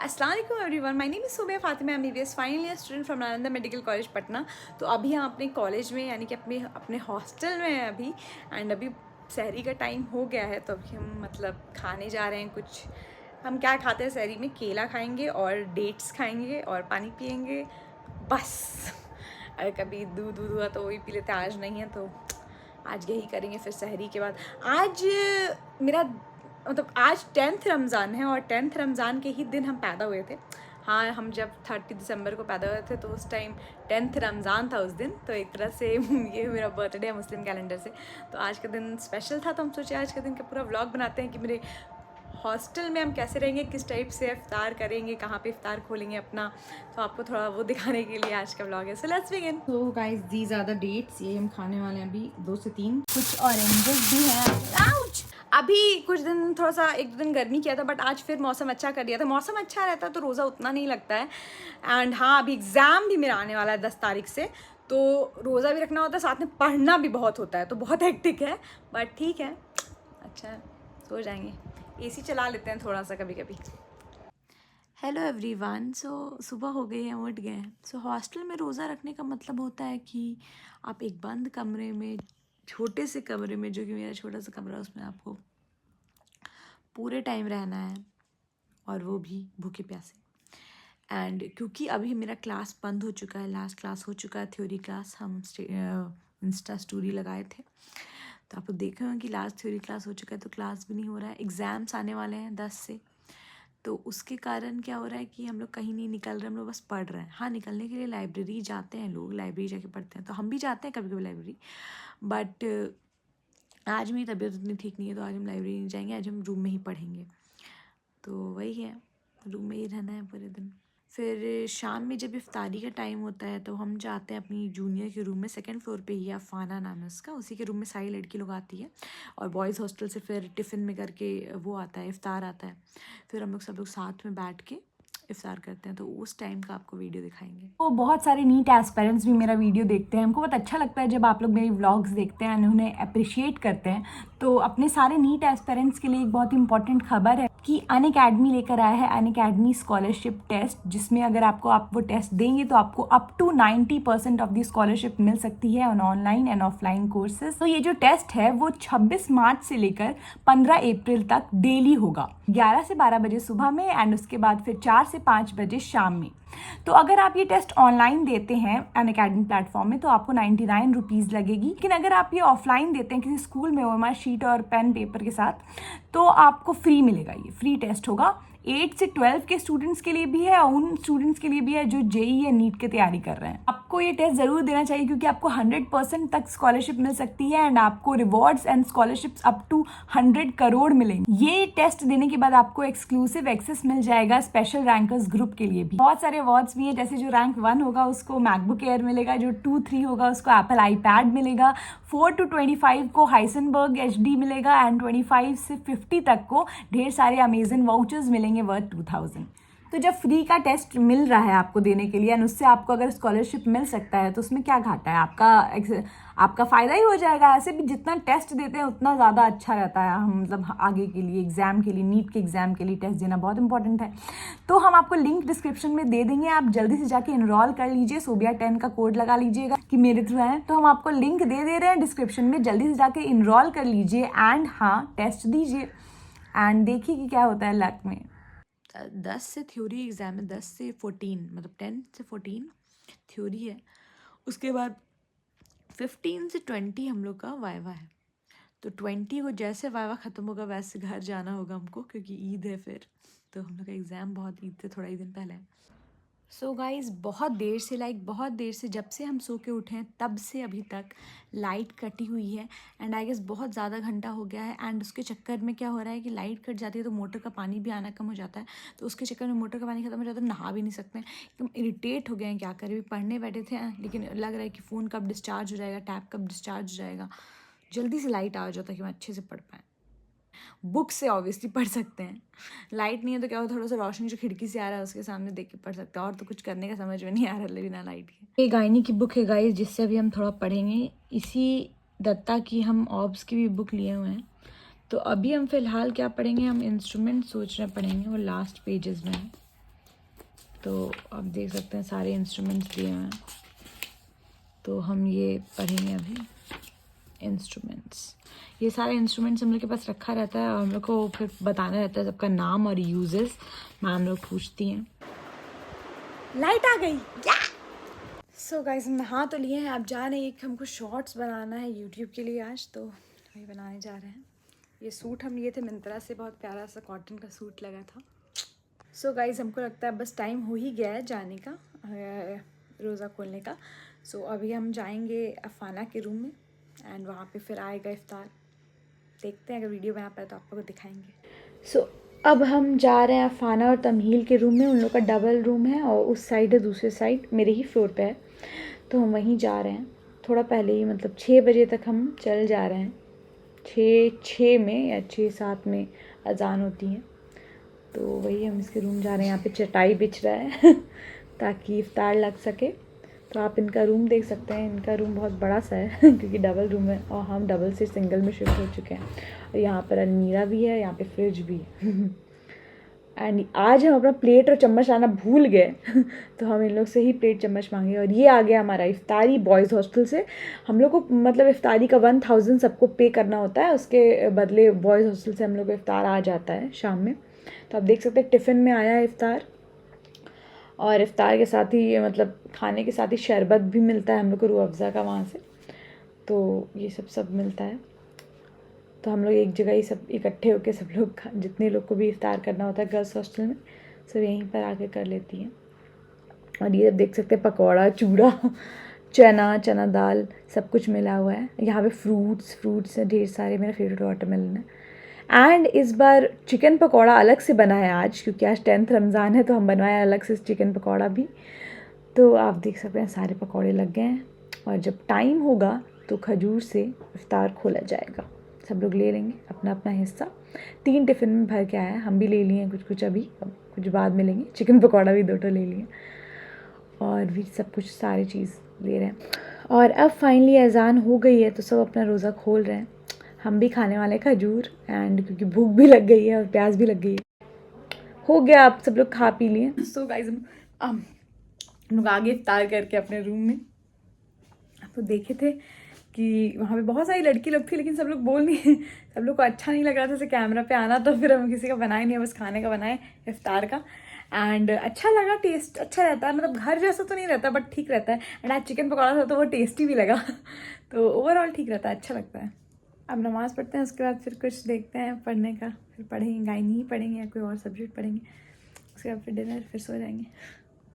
अस्सलाम वालेकुम everyone, my name is Subbaiah Fatima MBBS final year student from Nalanda medical college Patna. तो अभी हम अपने कॉलेज में यानी कि अपने अपने हॉस्टल में हैं अभी। एंड अभी सहरी का टाइम हो गया है, तो अभी हम मतलब खाने जा रहे हैं कुछ। हम क्या खाते हैं सहरी में? केला खाएंगे और डेट्स खाएंगे और पानी पियेंगे बस। अगर कभी दूध दूध हुआ तो वही पी लेते, आज नहीं है तो आज यही करेंगे। फिर सहरी के बाद आज मेरा मतलब आज 10th रमज़ान है और 10th रमज़ान के ही दिन हम पैदा हुए थे। हाँ, हम जब 30 दिसंबर को पैदा हुए थे तो उस टाइम 10th रमज़ान था उस दिन। तो एक तरह से ये मेरा बर्थडे है मुस्लिम कैलेंडर से। तो आज का दिन स्पेशल था, तो हम सोचे आज के दिन का पूरा व्लॉग बनाते हैं कि मेरे हॉस्टल में हम कैसे रहेंगे, किस टाइप से इफ्तार करेंगे, कहाँ पे इफ्तार खोलेंगे अपना। तो आपको थोड़ा वो दिखाने के लिए आज का व्लॉग है। So let's begin. तो guys these are the dates, ये हम खाने वाले हैं अभी 2 से 3। कुछ ऑरेंजेस भी हैं। आउच! अभी कुछ दिन थोड़ा सा 1-2 दिन गर्मी किया था, बट आज फिर मौसम अच्छा कर दिया था। मौसम अच्छा रहता है तो रोज़ा उतना नहीं लगता है। एंड हाँ, अभी एग्ज़ाम भी मेरा आने वाला है 10 तारीख से, तो रोज़ा भी रखना होता है, साथ में पढ़ना भी बहुत होता है, तो बहुत हेक्टिक है। बट ठीक है, अच्छा है, सो जाएंगे। एसी चला लेते हैं थोड़ा सा कभी कभी। हेलो एवरीवन, सो सुबह हो गई है, उठ गए हैं। सो हॉस्टल में रोज़ा रखने का मतलब होता है कि आप एक बंद कमरे में, छोटे से कमरे में, जो कि मेरा छोटा सा कमरा है, उसमें आपको पूरे टाइम रहना है, और वो भी भूखे प्यासे। एंड क्योंकि अभी मेरा क्लास बंद हो चुका है, लास्ट क्लास हो चुका है, थ्योरी क्लास, हम इंस्टा स्टोरी लगाए थे, तो आप लोग देख रहे हो कि लास्ट थ्योरी क्लास हो चुका है, तो क्लास भी नहीं हो रहा है। एग्ज़ाम्स आने वाले हैं 10 से, तो उसके कारण क्या हो रहा है कि हम लोग कहीं नहीं निकल रहे, हम लोग बस पढ़ रहे हैं। हाँ, निकलने के लिए लाइब्रेरी जाते हैं लोग, लाइब्रेरी जाके पढ़ते हैं, तो हम भी जाते हैं कभी कभी लाइब्रेरी। बट आज मेरी तबीयत उतनी ठीक नहीं है, तो आज हम लाइब्रेरी नहीं जाएंगे, आज हम रूम में ही पढ़ेंगे। तो वही है, रूम में ही रहना है पूरे दिन। फिर शाम में जब इफ्तारी का टाइम होता है तो हम जाते हैं अपनी जूनियर के रूम में, 2nd फ्लोर पे ही, अफाना नाम है उसका। उसी के रूम में सारी लड़की लोग आती है, और बॉयज़ हॉस्टल से फिर टिफ़िन में करके वो आता है, इफ्तार आता है। फिर हम लोग सब लोग साथ में बैठ के इफ्तार करते हैं, तो उस टाइम का आपको वीडियो दिखाएंगे। तो बहुत सारे नीट एस्पेरेंट्स भी मेरा वीडियो देखते हैं। हमको बहुत अच्छा लगता है जब आप लोग मेरी व्लॉग्स देखते हैं, उन्हें अप्रिशिएट करते हैं। तो अपने सारे नीट एस्पेरेंट्स के लिए एक बहुत इंपॉर्टेंट खबर है कि अनअकैडमी लेकर आया है अनअकैडमी स्कॉलरशिप टेस्ट, जिसमें अगर आप वो टेस्ट देंगे तो आपको up to 90% of the scholarship मिल सकती है on online and offline courses. तो ये जो टेस्ट है वो 26 मार्च से लेकर 15 अप्रैल तक डेली होगा, 11 से 12 बजे सुबह में, एंड उसके बाद फिर 4 से 5 बजे शाम में। तो अगर आप ये टेस्ट ऑनलाइन देते हैं अनअकैडमी प्लेटफॉर्म में तो आपको 99 रुपीज़ लगेगी। लेकिन अगर आप ये ऑफलाइन देते हैं किसी स्कूल में OMR शीट और पेन पेपर के साथ, तो आपको फ्री मिलेगा। ये फ्री टेस्ट होगा। 8 से 12 के स्टूडेंट्स के लिए भी है, और उन स्टूडेंट्स के लिए भी है जो JEE या नीट की तैयारी कर रहे हैं। आपको ये टेस्ट ज़रूर देना चाहिए, क्योंकि आपको 100% तक स्कॉलरशिप मिल सकती है, एंड आपको rewards and scholarships up to 100 crore मिलेंगे। ये टेस्ट देने के बाद आपको एक्सक्लूसिव एक्सेस मिल जाएगा स्पेशल रैंकर्स ग्रुप के लिए भी। बहुत सारे अवार्ड्स भी हैं, जैसे जो रैंक 1 होगा उसको मैकबुक एयर मिलेगा, जो 2-3 होगा उसको एप्पल आईपैड मिलेगा, 4 to 25 को हाइसेनबर्ग HD मिलेगा, एंड 25 से 50 तक को ढेर सारे अमेजन वाउचर्स मिलेंगे वर्थ 2000। तो जब फ्री का टेस्ट मिल रहा है आपको देने के लिए, एंड उससे आपको अगर स्कॉलरशिप मिल सकता है, तो उसमें क्या घाटा है? आपका फ़ायदा ही हो जाएगा। ऐसे भी जितना टेस्ट देते हैं उतना ज़्यादा अच्छा रहता है। हम मतलब आगे के लिए, एग्ज़ाम के लिए, नीट के एग्ज़ाम के लिए टेस्ट देना बहुत इंपॉर्टेंट है। तो हम आपको लिंक डिस्क्रिप्शन में दे देंगे, आप जल्दी से जाके इनरोल कर लीजिए। सोबिया 10 का कोड लगा लीजिएगा कि मेरे थ्रू आए, तो हम आपको लिंक दे रहे हैं डिस्क्रिप्शन में, जल्दी से जाके इनरोल कर लीजिए, एंड हाँ, टेस्ट दीजिए एंड देखिए कि क्या होता है लक में। 10 से थ्योरी एग्ज़ाम है, 10 से 14, मतलब 10 से 14 थ्योरी है। उसके बाद 15 से 20 हम लोग का वाइवा है। तो 20 को जैसे वाइवा ख़त्म होगा वैसे घर जाना होगा हमको, क्योंकि ईद है फिर। तो हम लोग का एग्ज़ाम बहुत ईद से थोड़ा ही दिन पहले है। सो गाइज़, बहुत देर से जब से हम सो के उठे हैं तब से अभी तक लाइट कटी हुई है, एंड आई गेस बहुत ज़्यादा घंटा हो गया है। एंड उसके चक्कर में क्या हो रहा है कि लाइट कट जाती है तो मोटर का पानी भी आना कम हो जाता है, तो उसके चक्कर में मोटर का पानी ख़त्म हो जाता है, नहा भी नहीं सकते हैं, एकदम इरिटेट हो गए हैं। क्या करें, अभी पढ़ने बैठे थे, लेकिन लग रहा है कि फ़ोन कब डिस्चार्ज हो जाएगा, टैब कब डिस्चार्ज हो जाएगा, जल्दी से लाइट आ जाता कि हम अच्छे से पढ़ पाएँ। बुक से ऑब्वियसली पढ़ सकते हैं, लाइट नहीं है तो क्या हो, थोड़ा सा रोशनी जो खिड़की से आ रहा है उसके सामने देख के पढ़ सकते हैं, और तो कुछ करने का समझ में नहीं आ रहा बिना लाइट के। ये गायनी की बुक है गाइस, जिससे अभी हम थोड़ा पढ़ेंगे। इसी दत्ता की हम ऑब्स की भी बुक लिए हुए हैं। तो अभी हम फिलहाल क्या पढ़ेंगे, हम इंस्ट्रूमेंट सोच रहे पढ़ेंगे, वो लास्ट पेजेस में है। तो आप देख सकते हैं सारे इंस्ट्रूमेंट्स दिए हुए हैं। तो हम ये पढ़ेंगे अभी इंस्ट्रूमेंट्स। ये सारे इंस्ट्रूमेंट्स हम लोग के पास रखा रहता है और हम लोग को फिर बताना रहता है सबका नाम और यूजेस। मैम लोग पूछती हैं। लाइट आ गई। सो गाइस हम नहा तो लिए हैं, अब जा रहे हैं। हमको शॉर्ट्स बनाना है यूट्यूब के लिए आज, तो वही बनाने जा रहे हैं। ये सूट हम लिए थे मिंत्रा से, बहुत प्यारा सा कॉटन का सूट लगा था। सो गाइस हमको लगता है बस टाइम हो ही गया है जाने का, रोज़ा खोलने का। सो अभी हम जाएंगे अफाना के रूम में एंड वहाँ पे फिर आएगा इफ्तार। देखते हैं, अगर वीडियो बना पाए तो आप लोग को दिखाएंगे। सो अब हम जा रहे हैं अफाना और तमहील के रूम में। उन लोग का डबल रूम है और उस साइड है, दूसरे साइड मेरे ही फ्लोर पे है, तो हम वहीं जा रहे हैं। थोड़ा पहले ही, मतलब 6 बजे तक हम चल जा रहे हैं। 6 में या 6-7 में अजान होती है, तो वही हम इसके रूम जा रहे हैं। यहाँ पे चटाई बिछ रहा है ताकि इफ्तार लग सके। तो आप इनका रूम देख सकते हैं, इनका रूम बहुत बड़ा सा है क्योंकि डबल रूम है और हम डबल से सिंगल में शिफ्ट हो चुके हैं। और यहाँ पर अलमीरा भी है, यहाँ पे फ्रिज भी है एंड आज हम अपना प्लेट और चम्मच लाना भूल गए तो हम इन लोग से ही प्लेट चम्मच मांगे। और ये आ गया हमारा इफ्तारी बॉयज़ हॉस्टल से। हम लोग को मतलब इफ्तारी का 1000 सबको पे करना होता है, उसके बदले बॉयज़ हॉस्टल से हम लोग को इफ्तार आ जाता है शाम में। तो आप देख सकते हैं टिफ़िन में आया है इफ्तार, और इफ्तार के साथ ही मतलब खाने के साथ ही शरबत भी मिलता है हम लोग को रूह अफ़ज़ा का वहाँ से। तो ये सब मिलता है। तो हम लोग एक जगह ही सब इकट्ठे होकर सब लोग जितने लोग को भी इफ्तार करना होता है गर्ल्स हॉस्टल में, सब यहीं पर आके कर लेती हैं। और ये देख सकते हैं पकौड़ा, चूड़ा, चना दाल सब कुछ मिला हुआ है। यहाँ पे फ्रूट्स हैं ढेर सारे। मेरा फेवरेट वाटरमेलन है। एंड इस बार चिकन पकौड़ा अलग से बना है आज, क्योंकि आज 10th रमज़ान है, तो हम बनवाए अलग से चिकन पकौड़ा भी। तो आप देख सकते हैं सारे पकौड़े लग गए हैं। और जब टाइम होगा तो खजूर से इफ्तार खोला जाएगा। सब लोग ले लेंगे अपना अपना हिस्सा। 3 टिफ़िन में भर के आया है, हम भी ले लिए कुछ अभी, अब कुछ बाद में लेंगे। चिकन पकौड़ा भी 2 ले लिए और भी सब कुछ सारी चीज़ ले रहे हैं। और अब फाइनली अजान हो गई है तो सब अपना रोज़ा खोल रहे हैं। हम भी खाने वाले खजूर, एंड क्योंकि भूख भी लग गई है और प्यास भी लग गई है। हो गया, आप सब लोग खा पी लिए। सो गाइस हम लोग आगे इफ्तार करके अपने रूम में, तो देखे थे कि वहाँ पे बहुत सारी लड़की लोग थी, लेकिन सब लोग बोल नहीं सब लोग को अच्छा नहीं लग रहा था जैसे कैमरा पे आना, तो फिर हम किसी का बनाए नहीं, बस खाने का बनाए इफ्तार का। एंड अच्छा लगा, टेस्ट अच्छा रहता है, मतलब घर जैसा तो नहीं रहता बट ठीक रहता है। एंड आज चिकन पकौड़ा था तो वो टेस्टी भी लगा तो ओवरऑल ठीक रहता है, अच्छा लगता है। अब नमाज़ पढ़ते हैं, उसके बाद फिर कुछ देखते हैं पढ़ने का, फिर पढ़ेंगे, गायनी ही पढ़ेंगे या कोई और सब्जेक्ट पढ़ेंगे। उसके बाद फिर डिनर, फिर सो जाएंगे।